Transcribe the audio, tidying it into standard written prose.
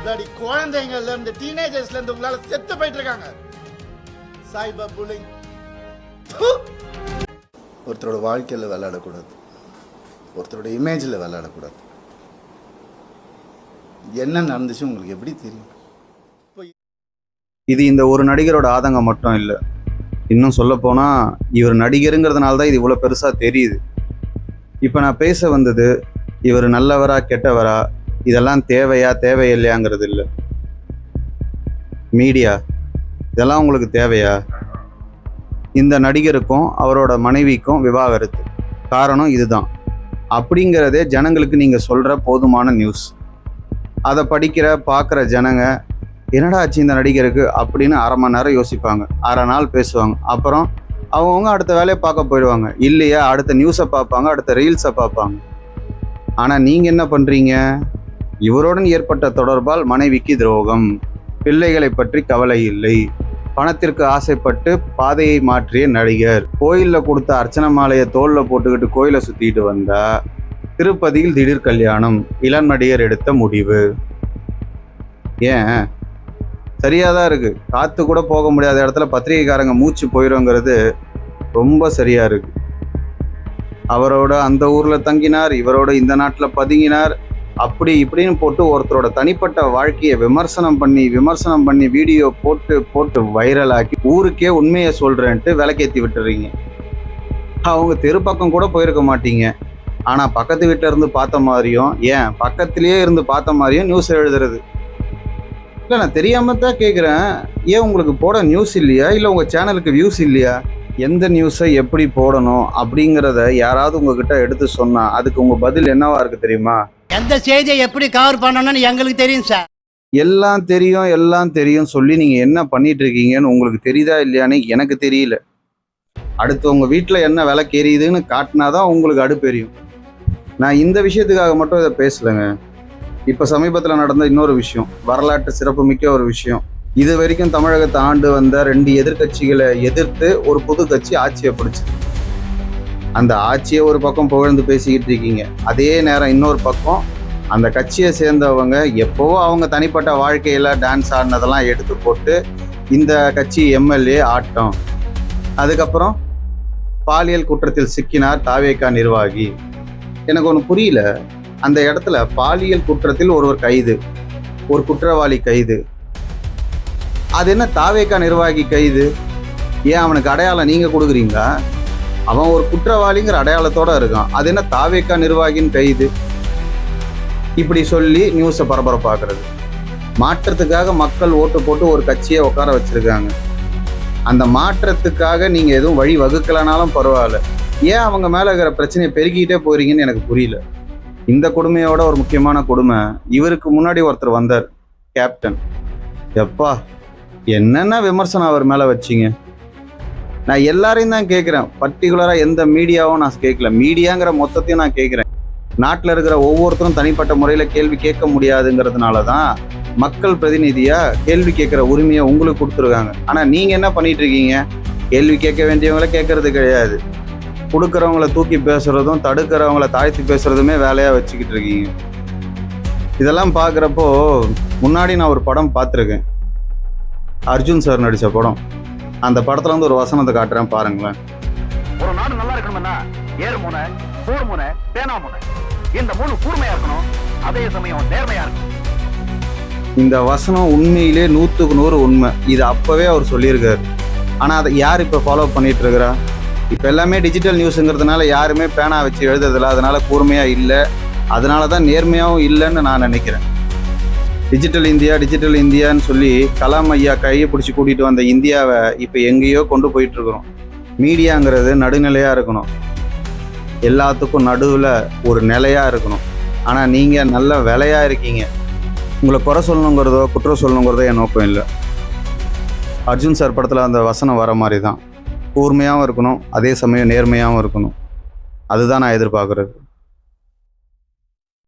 குழந்தைங்கள்ல இருந்து டீனேஜர்ஸ்ல இருந்து உங்களால செத்து போயிட்டு இருக்காங்க. Cyber bullying. ஒருத்தரோட வாழ்க்கையில விளையாடக்கூடாது, ஒருத்தரோட இமேஜில் விளையாடக்கூடாது. என்ன நடந்துச்சு உங்களுக்கு எப்படி தெரியும்? இது இந்த ஒரு நடிகரோட ஆதங்கம் மட்டும் இல்லை. இன்னும் சொல்லப்போனால் இவர் நடிகருங்கிறதுனால தான் இது இவ்வளோ பெருசாக தெரியுது. இப்போ நான் பேச வந்தது இவர் நல்லவரா கெட்டவரா இதெல்லாம் தேவையா தேவையில்லையாங்கிறது இல்லை. மீடியா இதெல்லாம் உங்களுக்கு தேவையா? இந்த நடிகருக்கும் அவரோட மனைவிக்கும் விவாகரத்து, காரணம் இதுதான் அப்படிங்கிறதே ஜனங்களுக்கு நீங்கள் சொல்கிற போதுமான நியூஸ். அதை படிக்கிற பார்க்குற ஜனங்க என்னடா ஆச்சு இந்த நடிகருக்கு அப்படின்னு அரை மணி நேரம் யோசிப்பாங்க, அரை நாள் பேசுவாங்க, அப்புறம் அவங்கவுங்க அடுத்த வேலையை பார்க்க போயிடுவாங்க. இல்லையா அடுத்த நியூஸை பார்ப்பாங்க, அடுத்த ரீல்ஸை பார்ப்பாங்க. ஆனால் நீங்கள் என்ன பண்ணுறீங்க? இவருடன் ஏற்பட்ட தொடர்பால் மனைவிக்கு துரோகம், பிள்ளைகளை பற்றி கவலை இல்லை, பணத்திற்கு ஆசைப்பட்டு பாதையை மாற்றிய நடிகர், கோயிலில் கொடுத்த அர்ச்சனை மாலையை தோளில் போட்டுக்கிட்டு கோயிலை சுற்றிட்டு வந்தா, திருப்பதியில் திடீர் கல்யாணம், இளம் நடிகர் எடுத்த முடிவு. ஏன் சரியாக தான் இருக்குது. காற்று கூட போக முடியாத இடத்துல பத்திரிகைக்காரங்க மூச்சு போயிடுங்கிறது ரொம்ப சரியாக இருக்குது. அவரோட அந்த ஊரில் தங்கினார், இவரோட இந்த நாட்டில் பதுங்கினார், அப்படி இப்படின்னு போட்டு ஒருத்தரோட தனிப்பட்ட வாழ்க்கையை விமர்சனம் பண்ணி வீடியோ போட்டு வைரலாக்கி ஊருக்கே உண்மையை சொல்கிறேன்ட்டு விலக்கேற்றி விட்டுறீங்க. அவங்க தெரு பக்கம் கூட போயிருக்க மாட்டீங்க, ஆனால் பக்கத்து வீட்டில் இருந்து பார்த்த மாதிரியும் பக்கத்துலேயே இருந்து பார்த்த மாதிரியும் நியூஸ் எழுதுறது. இல்லை நான் தெரியாமல் தான் கேட்குறேன், ஏன் உங்களுக்கு போட நியூஸ் இல்லையா? இல்லை உங்கள் சேனலுக்கு வியூஸ் இல்லையா? எந்த நியூஸை எப்படி போடணும் அப்படிங்கிறத யாராவது உங்ககிட்ட எடுத்து சொன்னால் அதுக்கு உங்கள் பதில் என்னவா இருக்குது தெரியுமா? எந்த செய்தியை எப்படி கவர் பண்ணணும்னு எங்களுக்கு தெரியும் சார். எல்லாம் தெரியும் சொல்லி நீங்கள் என்ன பண்ணிட்டு இருக்கீங்கன்னு உங்களுக்கு தெரியுதா இல்லையான்னு எனக்கு தெரியல. அடுத்து உங்கள் வீட்டில் என்ன விலைக்கு எரியுதுன்னு காட்டினாதான் உங்களுக்கு அடுப்பு எரியும். நான் இந்த விஷயத்துக்காக மட்டும் இதை பேசலைங்க. இப்போ சமீபத்தில் நடந்த இன்னொரு விஷயம், வரலாற்று சிறப்பு மிக்க ஒரு விஷயம். இது வரைக்கும் தமிழகத்தை ஆண்டு வந்த 2 எதிர்கட்சிகளை எதிர்த்து ஒரு புது கட்சி ஆட்சியை பிடிச்சிது. அந்த ஆட்சியை ஒரு பக்கம் புகழ்ந்து பேசிக்கிட்டு இருக்கீங்க, அதே நேரம் இன்னொரு பக்கம் அந்த கட்சியை சேர்ந்தவங்க எப்போவோ அவங்க தனிப்பட்ட வாழ்க்கையில் டான்ஸ் ஆடினதெல்லாம் எடுத்து போட்டு இந்த கட்சி எம்எல்ஏ ஆட்டம். அதுக்கப்புறம் பாலியல் குற்றத்தில் சிக்கினார் தாவேகா நிர்வாகி. எனக்கு ஒன்று புரியல, அந்த இடத்துல பாலியல் குற்றத்தில் ஒருவர் கைது, ஒரு குற்றவாளி கைது, அது என்ன தாவேகா நிர்வாகி கைது? ஏன் அவனுக்கு அடையாளம் நீங்கள் கொடுக்குறீங்களா? அவன் ஒரு குற்றவாளிங்கிற அடையாளத்தோடு இருக்கான், அது என்ன தாவேகா நிர்வாகின்னு கைது? இப்படி சொல்லி நியூஸை பரபரப்பாக்குறது. மாற்றத்துக்காக மக்கள் ஓட்டு போட்டு ஒரு கட்சியை உட்கார வச்சுருக்காங்க. அந்த மாற்றத்துக்காக நீங்கள் எதுவும் வழி வகுக்கலனாலும் பரவாயில்ல, ஏன் அவங்க மேலே இருக்கிற பிரச்சனையை பெருக்கிக்கிட்டே போகிறீங்கன்னு எனக்கு புரியல. இந்த கொடுமையோட ஒரு முக்கியமான கொடுமை, இவருக்கு முன்னாடி ஒருத்தர் வந்தார், கேப்டன். எப்பா என்னென்ன விமர்சனம் அவர் மேலே வச்சிங்க? நான் எல்லாரையும் தான் கேட்குறேன், பர்டிகுலராக எந்த மீடியாவும் நான் கேட்கல, மீடியாங்கிற மொத்தத்தையும் நான் கேட்குறேன். நாட்டில் இருக்கிற ஒவ்வொருத்தரும் தனிப்பட்ட முறையில் கேள்வி கேட்க முடியாதுங்கிறதுனால தான் மக்கள் பிரதிநிதியாக கேள்வி கேட்குற உரிமையை உங்களுக்கு கொடுத்துருக்காங்க. ஆனால் நீங்கள் என்ன பண்ணிட்டு இருக்கீங்க? கேள்வி கேட்க வேண்டியவங்கள கேட்கறது கிடையாது, கொடுக்குறவங்கள தூக்கி பேசுகிறதும் தடுக்கிறவங்கள தாழ்த்தி பேசுகிறதுமே வேலையாக வச்சுக்கிட்டு இருக்கீங்க. இதெல்லாம் பார்க்குறப்போ முன்னாடி நான் ஒரு படம் பார்த்துருக்கேன், அர்ஜுன் சார் நடித்த படம். அந்த படத்தில் வந்து ஒரு வசனத்தை காட்டுறேன் பாருங்களேன். ஒரு நாடு நல்லா இருக்கணும்னா ஏறு முனை, போர் முனை, பேனா முனை, இந்த 3 கூர்மையா இருக்கணும், அதே சமயம் நேர்மையா இருக்கணும். இந்த வசனம் உண்மையிலே 100க்கு 100 உண்மை. இது அப்போவே அவர் சொல்லியிருக்காரு. ஆனால் அதை யார் இப்போ ஃபாலோ பண்ணிட்டு இருக்கிறா? இப்போ எல்லாமே டிஜிட்டல் நியூஸுங்கிறதுனால யாருமே பேனா வச்சு எழுதுறதில்ல, அதனால கூர்மையாக இல்லை, அதனால தான் நேர்மையாகவும் இல்லைன்னு நான் நினைக்கிறேன். டிஜிட்டல் இந்தியான்னு சொல்லி கலாம் ஐயா கையை பிடிச்சி கூட்டிகிட்டு வந்த இந்தியாவை இப்போ எங்கேயோ கொண்டு போயிட்டுருக்குறோம். மீடியாங்கிறது நடுநிலையாக இருக்கணும், எல்லாத்துக்கும் நடுவில் ஒரு நிலையாக இருக்கணும். ஆனால் நீங்கள் நல்ல விலையாக இருக்கீங்க. உங்களை குறை சொல்லணுங்கிறதோ குற்றம் சொல்லணுங்கிறதோ என் நோக்கம் இல்லை. அர்ஜுன் சார் படத்தில் அந்த வசனம் வர மாதிரி தான், கூர்மையாகவும் இருக்கணும், அதே சமயம் நேர்மையாகவும் இருக்கணும். அதுதான் நான் எதிர்பார்க்குறது.